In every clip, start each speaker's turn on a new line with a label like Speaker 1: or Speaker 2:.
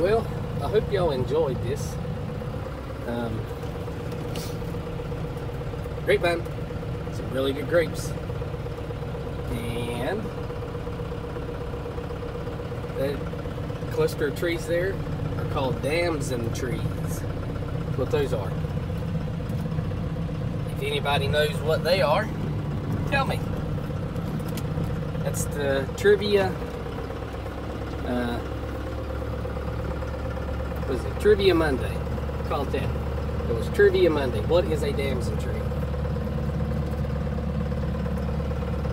Speaker 1: well, I hope y'all enjoyed this. Grapevine, some really good grapes. And that cluster of trees there are called damson trees. That's what those are. If anybody knows what they are, tell me. That's the trivia. Was it Trivia Monday? Call it that. It was Trivia Monday. What is a damson tree?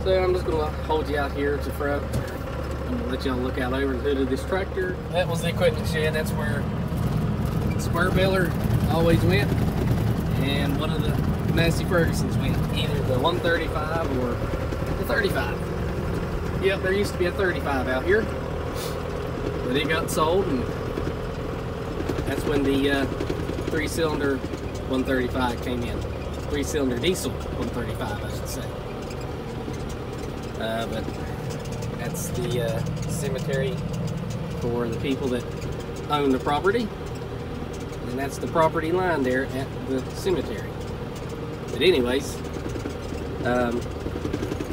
Speaker 1: So I'm just going to hold you out here to the front. I'm going to let y'all look out over the hood of this tractor. That was the equipment shed. That's where the square baler always went. And one of the Massey Fergusons went. Either the 135 or the 35. Yep, there used to be a 35 out here. But it got sold, and that's when the 3-cylinder 135 came in. 3-cylinder diesel 135, I should say. But that's the cemetery for the people that own the property. And that's the property line there at the cemetery. But anyways, yeah,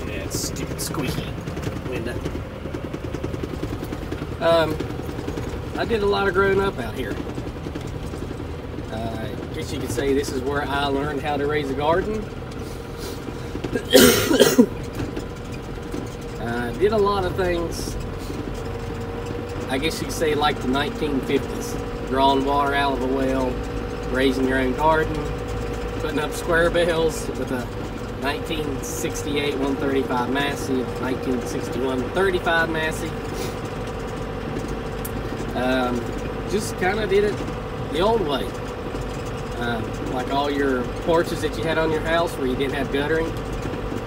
Speaker 1: it's stupid squeaky window. I did a lot of growing up out here. I guess you could say this is where I learned how to raise a garden. I did a lot of things, I guess you could say, like the 1950s. Drawing water out of a well, raising your own garden, putting up square bales with a 1968 135 Massey, 1961 35 Massey. Just kind of did it the old way. Like all your porches that you had on your house where you didn't have guttering,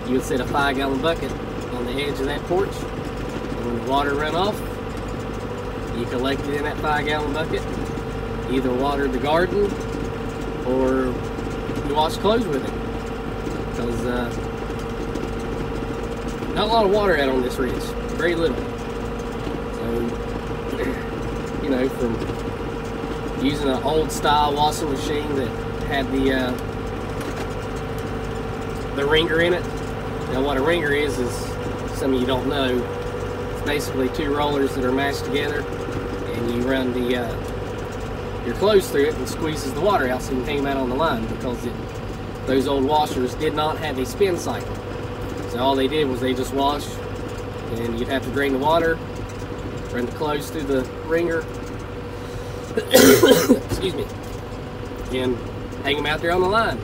Speaker 1: you would set a 5-gallon bucket on the edge of that porch, and when the water ran off, you collected in that 5-gallon bucket, either watered the garden or you washed clothes with it. Because not a lot of water out on this ridge, very little. So, you know, from using an old style washing machine that had the wringer in it. Now what a wringer is some of you don't know, it's basically 2 rollers that are mashed together, and you run your clothes through it and squeezes the water out so you can hang them out on the line, because those old washers did not have a spin cycle. So all they did was they just washed, and you'd have to drain the water, run the clothes through the wringer, excuse me, and hang them out there on the line.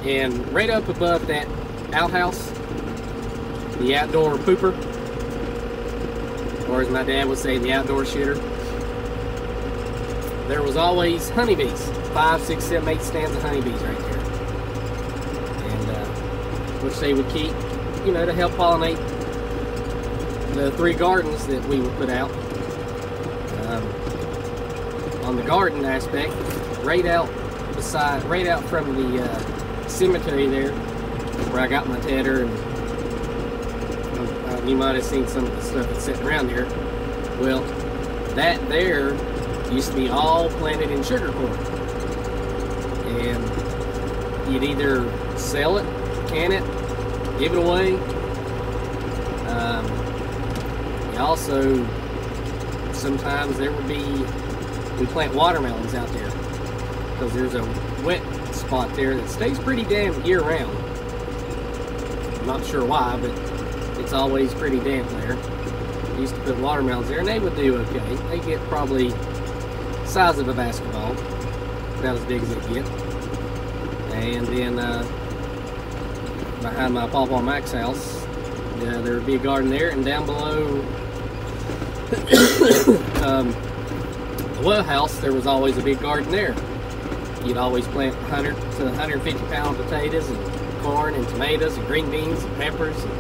Speaker 1: And right up above that outhouse, the outdoor pooper, or as my dad would say, the outdoor shitter, there was always honeybees. 5, 6, 7, 8 stands of honeybees right there. And which they would keep, you know, to help pollinate the 3 gardens that we would put out. On the garden aspect, right out from the cemetery there, where I got my tedder, and you might have seen some of the stuff that's sitting around there. Well, that there used to be all planted in sugar corn, and you'd either sell it, can it, give it away. You also, sometimes there would be, we plant watermelons out there because there's a wet spot there that stays pretty damp year round. I'm not sure why, but it's always pretty damp there. I used to put watermelons there, and they would do okay. They get probably the size of a basketball, about as big as they get. And then behind my Pawpaw Mac's house, there would be a garden there, and down below the well house, there was always a big garden there. You'd always plant 100 to 150 pound potatoes and corn and tomatoes and green beans and peppers and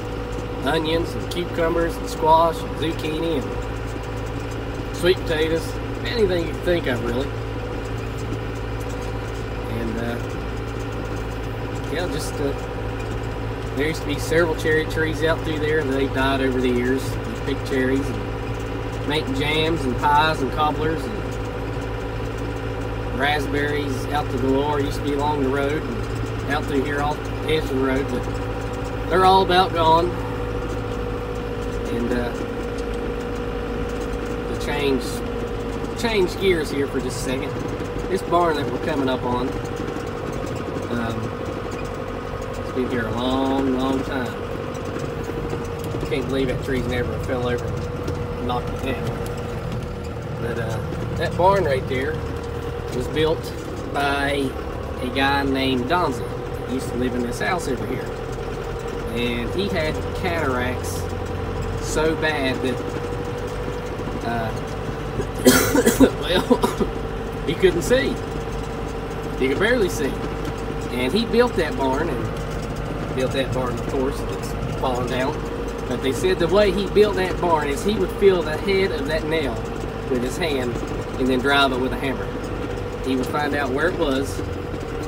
Speaker 1: onions and cucumbers and squash and zucchini and sweet potatoes, anything you can think of really. And yeah, just there used to be several cherry trees out through there, and they've died over the years. You pick cherries, and making jams and pies and cobblers and raspberries out the galore. Used to be along the road and out through here off the edge of the road, but they're all about gone. And to change gears here for just a second. This barn that we're coming up on, it's been here a long time. Can't believe that tree's never fell over and knocked it down. But that barn right there was built by a guy named Donzie. He used to live in this house over here. And he had cataracts so bad that, well, he couldn't see. He could barely see. And he built that barn, of course, it's fallen down. But they said the way he built that barn is he would feel the head of that nail with his hand and then drive it with a hammer. He would find out where it was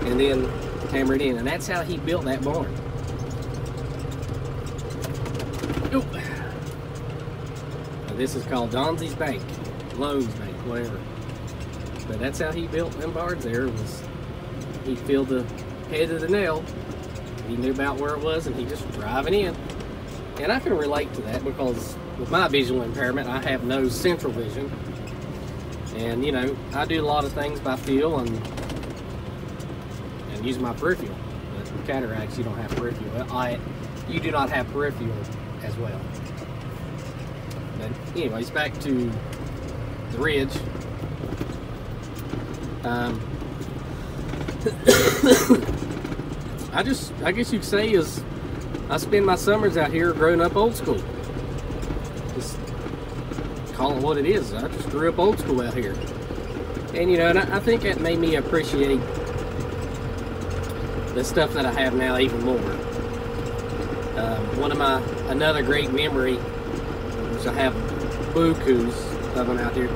Speaker 1: and then hammer it in. And that's how he built that barn. Oop. Now this is called Donzie's Bank, Lowe's Bank, whatever. But that's how he built them barns there. Was he'd feel the head of the nail. He knew about where it was and he just drive it in. And I can relate to that because with my visual impairment, I have no central vision. And, you know, I do a lot of things by feel and use my peripheral. But with cataracts, you don't have peripheral. You do not have peripheral as well. But anyways, back to the ridge. I guess you could say is I spend my summers out here growing up old school. Just call it what it is. I just grew up old school out here. And, you know, and I think that made me appreciate the stuff that I have now even more. Another great memory, which I have bukus of them out here.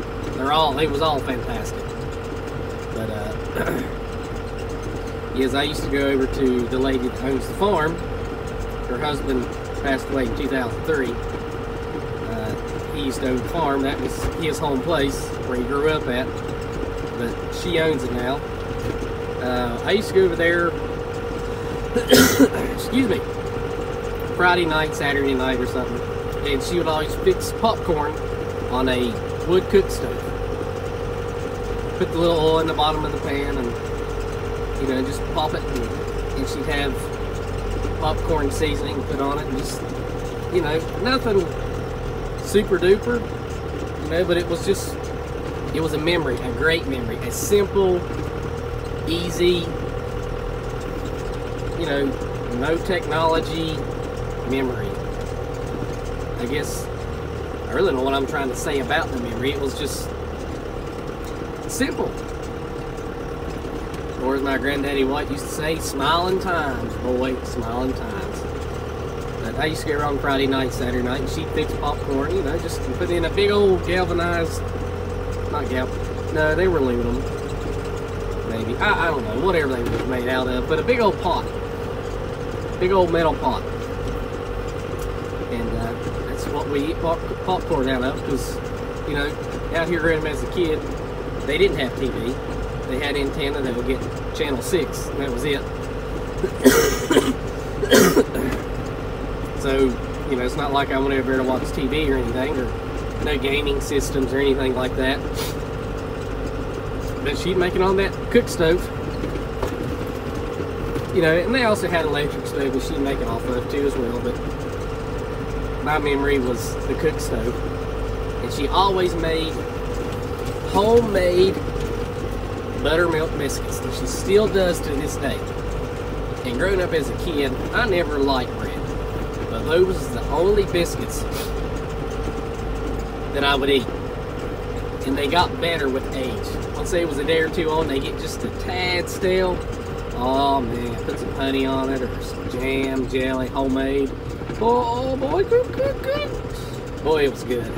Speaker 1: It was all fantastic. But, yes, I used to go over to the lady that owns the farm. Her husband passed away in 2003. He used to own the farm. That was his home place where he grew up at. But she owns it now. I used to go over there, excuse me, Friday night, Saturday night or something. And she would always fix popcorn on a wood cook stove. Put the little oil in the bottom of the pan and, you know, just pop it. And she'd have popcorn seasoning put on it and just, you know, nothing super duper, you know, but it was a memory, a great memory, a simple, easy, you know, no technology memory. I guess I really don't know what I'm trying to say about the memory. It was just simple. Or as my granddaddy White used to say, smiling times, boy, smiling times. But I used to get around Friday night, Saturday night, and she'd fix popcorn, you know, just put in a big old galvanized, no, they were aluminum, maybe, I don't know, whatever they were made out of, but a big old pot, big old metal pot. And that's what we eat popcorn out of, because, you know, out here growing up as a kid, they didn't have TV. They had antenna that would get channel 6, and that was it. So, you know, it's not like I went over there to watch TV or anything, or no gaming systems or anything like that. But she'd make it on that cook stove. You know, and they also had an electric stove that she'd make it off of too as well, but my memory was the cook stove. And she always made homemade buttermilk biscuits, and she still does to this day. And growing up as a kid, I never liked bread, but those was the only biscuits that I would eat. And they got better with age. Once they was a day or two on, they get just a tad stale. Oh man, put some honey on it, or some jam, jelly, homemade. Oh boy, good. Boy, it was good.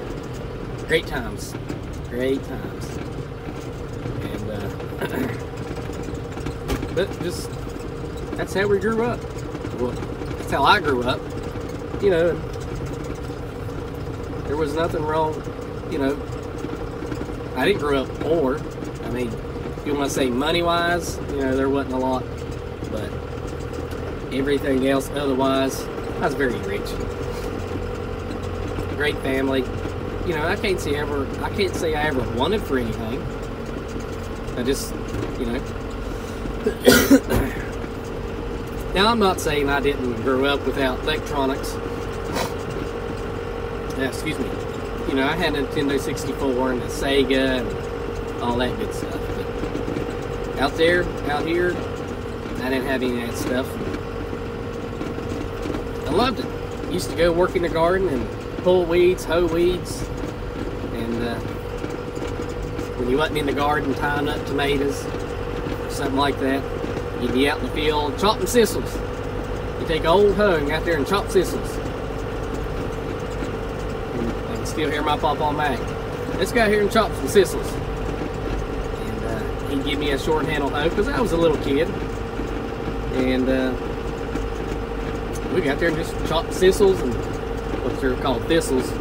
Speaker 1: Great times. Great times. But just, that's how we grew up. Well, that's how I grew up. You know, there was nothing wrong you know, I didn't grow up poor. I mean, if you want to say money-wise, you know, there wasn't a lot, but everything else otherwise, I was very rich. Great family. You know, I can't say I ever wanted for anything. I just, you know. Now, I'm not saying I didn't grow up without electronics. Excuse me. You know, I had a Nintendo 64 and a Sega and all that good stuff. But out here, I didn't have any of that stuff. I loved it. Used to go work in the garden and pull weeds, hoe weeds, and when you wasn't in the garden tying up tomatoes or something like that, you'd be out in the field chopping thistles. You take an old hoe and go out there and chop thistles. And I can still hear my papa Mac. Let's go out here and chop some thistles. And he'd give me a short handle hoe because I was a little kid. And we got there and just chopped thistles, and what they're called thistles,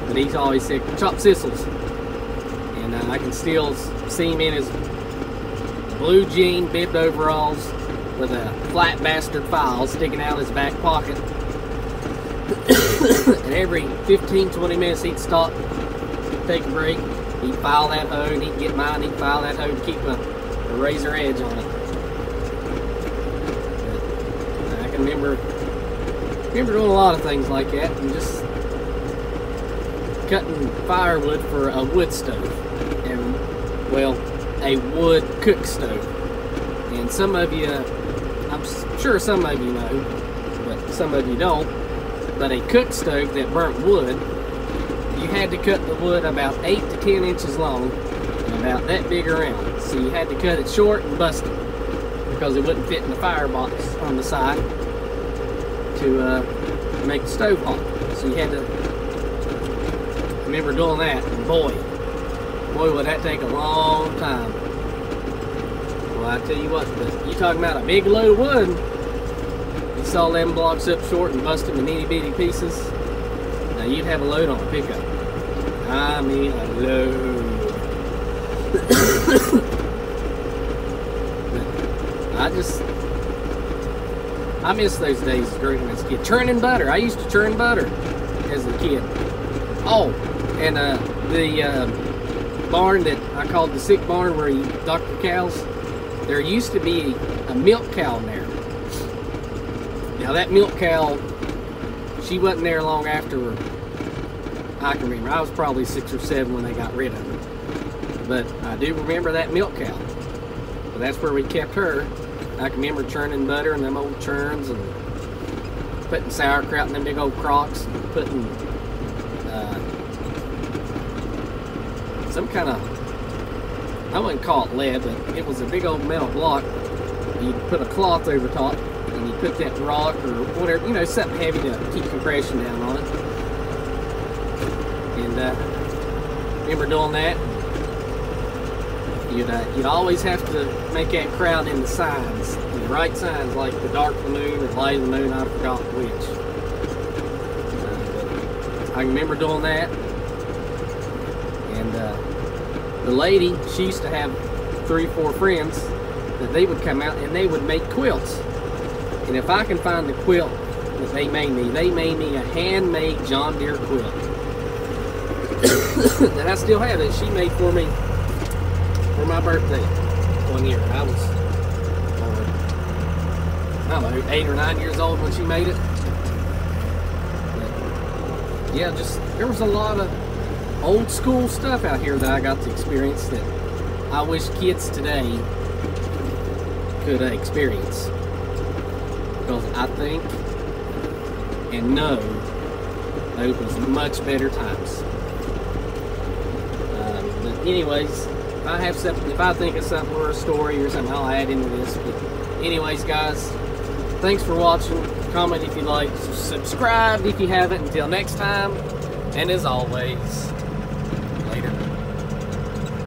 Speaker 1: but he's always said chop thistles. And I can still see him in his blue jean bibbed overalls with a flat bastard file sticking out of his back pocket. And every 15-20 minutes he'd stop, take a break, he'd file that hoe, and he'd get mine, he'd file that hoe to keep a razor edge on it. But I can remember doing a lot of things like that, and just cutting firewood for a wood stove, and, well, a wood cook stove. And some of you, I'm sure some of you know, but some of you don't, but a cook stove that burnt wood, you had to cut the wood about 8 to 10 inches long and about that big around. So you had to cut it short and bust it because it wouldn't fit in the firebox on the side to make the stove hot. So you had to, I remember doing that, and boy would that take a long time. Well, I tell you what, you talking about a big load of wood, you saw them blocks up short and bust them in itty bitty pieces, now you'd have a load on a pickup. I mean a load. I miss those days growing as a kid. Churning butter. I used to churn butter as a kid. Oh, and the barn that I called the sick barn where you doctor cows, there used to be a milk cow in there. Now that milk cow, she wasn't there long after I can remember. I was probably 6 or 7 when they got rid of her. But I do remember that milk cow. So that's where we kept her. I can remember churning butter in them old churns and putting sauerkraut in them big old crocks and putting some kind of, I wouldn't call it lead, but it was a big old metal block. You'd put a cloth over top and you'd put that rock or whatever, you know, something heavy to keep compression down on it. And remember doing that. You'd always have to make that crowd in the signs, the right signs, like the dark of the moon or light of the moon, I forgot which. I remember doing that. And the lady, she used to have 3 or 4 friends that they would come out and they would make quilts. And if I can find the quilt that they made me a handmade John Deere quilt. And I still have it. She made for me for my birthday one year. I was, I don't know, 8 or 9 years old when she made it. But yeah, just, there was a lot of old school stuff out here that I got to experience that I wish kids today could experience. Because I think and know those was much better times. But anyways, if I have something, if I think of something or a story or something, I'll add into this. But anyways, guys, thanks for watching. Comment if you like. Subscribe if you haven't. Until next time, and as always,